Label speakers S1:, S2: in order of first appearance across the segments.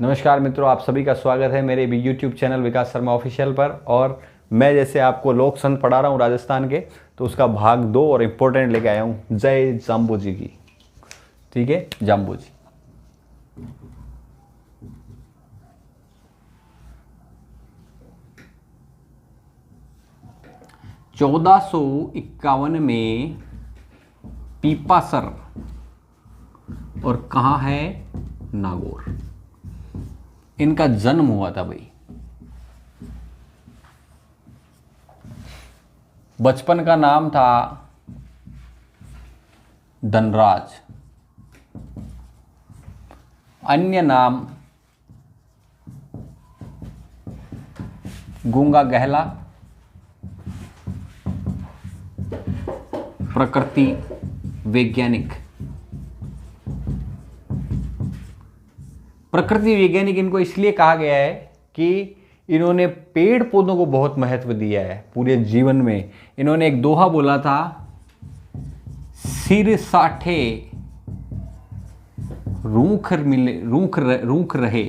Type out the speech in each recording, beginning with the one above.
S1: नमस्कार मित्रों, आप सभी का स्वागत है मेरे भी यूट्यूब चैनल विकास शर्मा ऑफिशियल पर। और मैं जैसे आपको लोक संत पढ़ा रहा हूँ राजस्थान के, तो उसका भाग 2 और इम्पोर्टेंट लेके आया हूँ जय जाम्बू जी की। ठीक है, जाम्बू जी। (1451) में पीपासर और कहाँ है नागौर, इनका जन्म हुआ था भाई। बचपन का नाम था धनराज, अन्य नाम गूंगा गहला, प्रकृति वैज्ञानिक। प्रकृति वैज्ञानिक इनको इसलिए कहा गया है कि इन्होंने पेड़ पौधों को बहुत महत्व दिया है पूरे जीवन में। इन्होंने एक दोहा बोला था, सिर साठे रूख मिले रूख रहे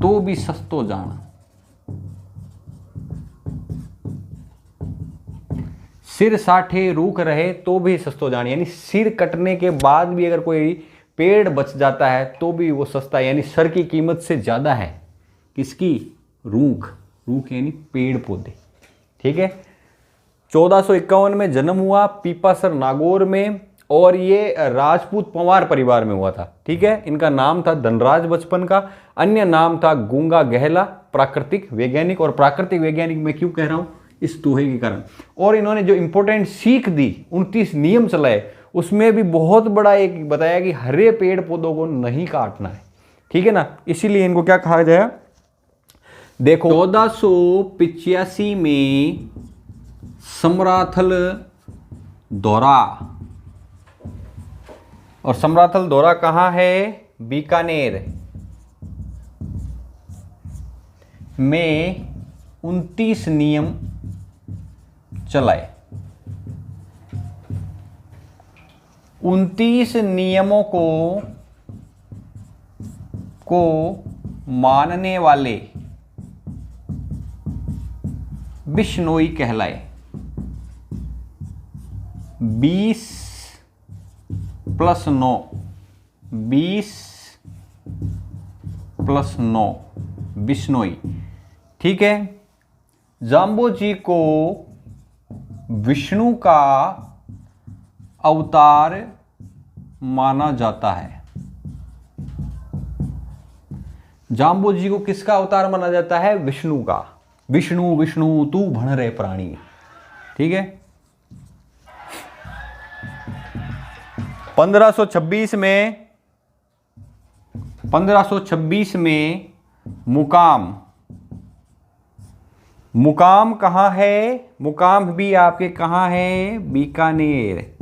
S1: तो भी सस्तो जाना। सिर साठे रूख रहे तो भी सस्तो जाना, यानी सिर कटने के बाद भी अगर कोई पेड़ बच जाता है तो भी वो सस्ता है, यानी सर की कीमत से ज़्यादा है। किसकी? रूख। रूख यानी पेड़ पौधे। ठीक है। 1451 में जन्म हुआ पीपासर नागौर में, और ये राजपूत पंवार परिवार में हुआ था। ठीक है। इनका नाम था धनराज बचपन का, अन्य नाम था गूंगा गहला, प्राकृतिक वैज्ञानिक। और प्राकृतिक वैज्ञानिक मैं क्यों कह रहा हूँ? इस दोहे के कारण। और इन्होंने जो इंपॉर्टेंट सीख दी, 29 नियम चलाए, उसमें भी बहुत बड़ा एक बताया कि हरे पेड़ पौधों को नहीं काटना है। ठीक है ना, इसीलिए इनको क्या कहा जाए? देखो, 1485 में समराथल दौरा, और समराथल दौरा कहाँ है? बीकानेर में 29 नियम चलाए। 29 नियमों को मानने वाले बिश्नोई कहलाए। 20 + 9 20 + 9 बिश्नोई। ठीक है। जाम्बो जी को विष्णु का अवतार माना जाता है। जाम्बो जी को किसका अवतार माना जाता है? विष्णु का। विष्णु विष्णु तू भण रहे प्राणी। ठीक है। 1526 में मुकाम कहाँ है? मुकाम भी आपके कहाँ है? बीकानेर।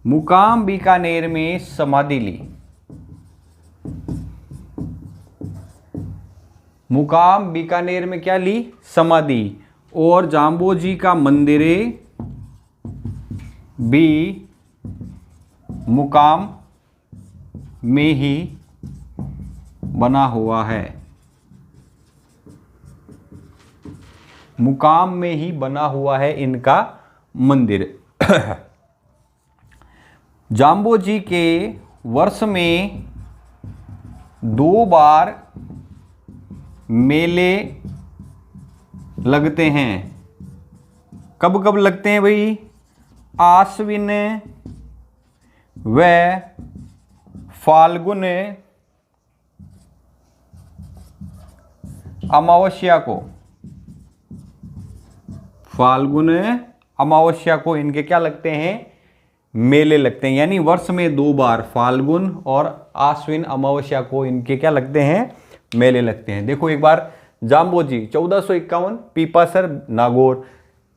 S1: मुकाम बीकानेर में समाधि ली। मुकाम बीकानेर में क्या ली? समाधि। और जाम्बो जी का मंदिर भी मुकाम में ही बना हुआ है। मुकाम में ही बना हुआ है इनका मंदिर। जाम्बो जी के वर्ष में 2 बार मेले लगते हैं। कब कब लगते हैं भाई? आश्विन व फाल्गुन अमावस्या को। फाल्गुन अमावस्या को इनके क्या लगते हैं? मेले लगते हैं। यानी वर्ष में 2 बार, फाल्गुन और आश्विन अमावस्या को इनके क्या लगते हैं? मेले लगते हैं। देखो एक बार, जाम्बो जी 1451 पीपासर नागौर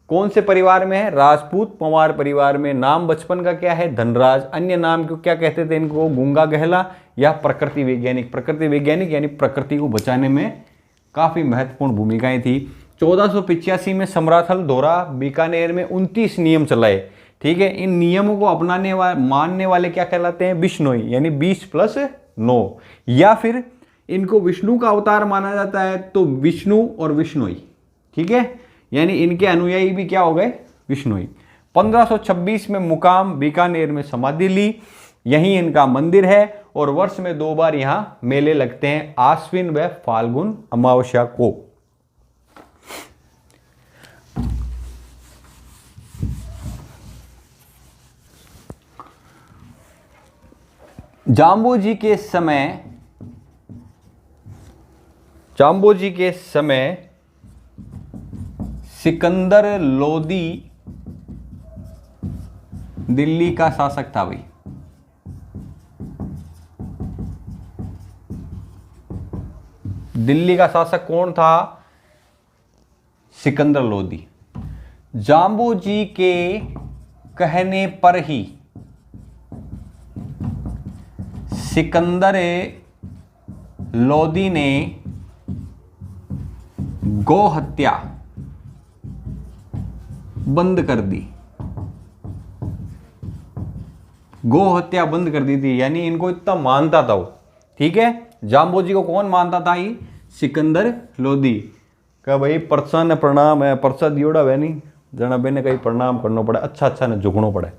S1: कौन से परिवार में है? राजपूत पंवार परिवार में। नाम बचपन का क्या है? धनराज। अन्य नाम को क्या कहते थे इनको? गूंगा गहला या प्रकृति वैज्ञानिक। प्रकृति वैज्ञानिक यानी प्रकृति को बचाने में काफी महत्वपूर्ण भूमिकाएं थी। 1485 में समराथल दौरा बीकानेर में 29 नियम चलाए। ठीक है, इन नियमों को अपनाने वाले मानने वाले क्या कहलाते हैं? बिश्नोई, यानी 20 + 9। या फिर इनको विष्णु का अवतार माना जाता है, तो विष्णु और विष्णुई, ठीक है, यानी इनके अनुयायी भी क्या हो गए, विष्णुई। 1526 में मुकाम बीकानेर में समाधि ली, यहीं इनका मंदिर है, और वर्ष में 2 बार यहां मेले लगते हैं, आश्विन व फाल्गुन अमावस्या को। जाम्बोजी के समय सिकंदर लोदी दिल्ली का शासक था भाई। दिल्ली का शासक कौन था, सिकंदर लोदी। जाम्बोजी के कहने पर ही सिकंदर लोदी ने गौ हत्या बंद कर दी। गौ हत्या बंद कर दी थी, यानी इनको इतना मानता था वो, ठीक है। जाम्बोजी को कौन मानता था, ही सिकंदर लोदी का भाई परसा ने प्रणाम है, परसा दियोड़ा वह नहीं जना बेने कहीं प्रणाम करना पड़ा, अच्छा अच्छा ने झुकना पड़े,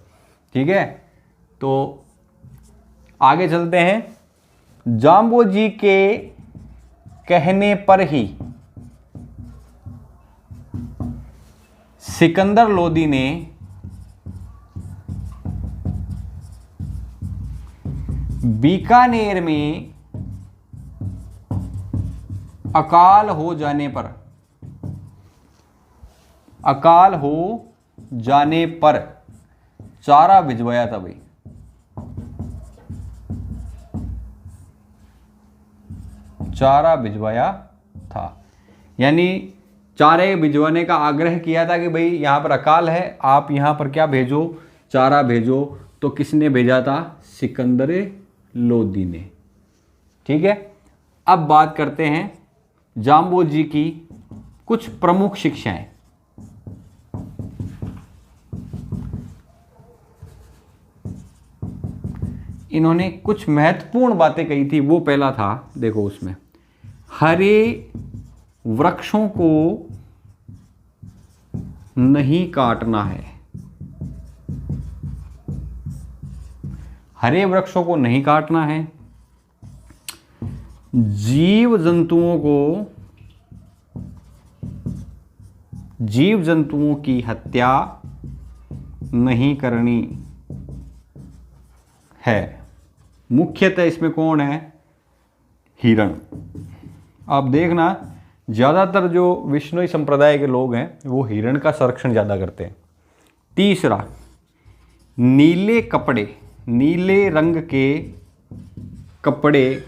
S1: ठीक है। तो आगे चलते हैं। जाम्बोजी के कहने पर ही सिकंदर लोदी ने बीकानेर में अकाल हो जाने पर चारा भिजवाया था भाई। चारा भिजवाया था, यानी चारे भिजवाने का आग्रह किया था कि भाई यहां पर अकाल है, आप यहां पर क्या भेजो, चारा भेजो। तो किसने भेजा था, सिकंदर लोदी ने, ठीक है। अब बात करते हैं जाम्बोजी की कुछ प्रमुख शिक्षाएं। इन्होंने कुछ महत्वपूर्ण बातें कही थी, वो पहला था, देखो उसमें, हरे वृक्षों को नहीं काटना है। हरे वृक्षों को नहीं काटना है। जीव जंतुओं की हत्या नहीं करनी है। मुख्यतः इसमें कौन है, हिरण। आप देखना ज्यादातर जो विष्णुई संप्रदाय के लोग हैं वो हिरण का संरक्षण ज्यादा करते हैं। तीसरा, नीले रंग के कपड़े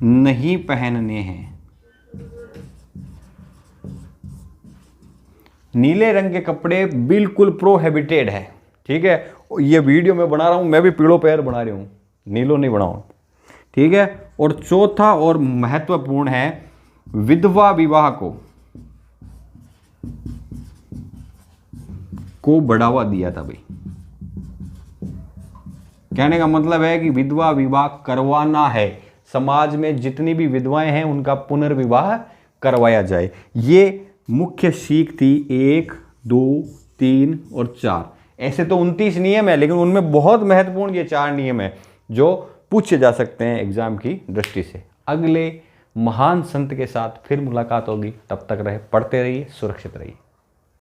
S1: नहीं पहनने हैं। नीले रंग के कपड़े बिल्कुल प्रोहिबिटेड है, ठीक है। ये वीडियो मैं बना रहा हूं, मैं भी पीड़ो पैर बना रही हूं, नीलो नहीं बनाऊं, ठीक है। और चौथा और महत्वपूर्ण है, विधवा विवाह को बढ़ावा दिया था भाई। कहने का मतलब है कि विधवा विवाह करवाना है, समाज में जितनी भी विधवाएं हैं उनका पुनर्विवाह करवाया जाए। ये मुख्य सीख थी 1, 2, 3 और 4। ऐसे तो 29 नियम है, लेकिन उनमें बहुत महत्वपूर्ण ये 4 नियम है जो पूछे जा सकते हैं एग्जाम की दृष्टि से। अगले महान संत के साथ फिर मुलाकात होगी, तब तक रहे पढ़ते रहिए, सुरक्षित रहिए।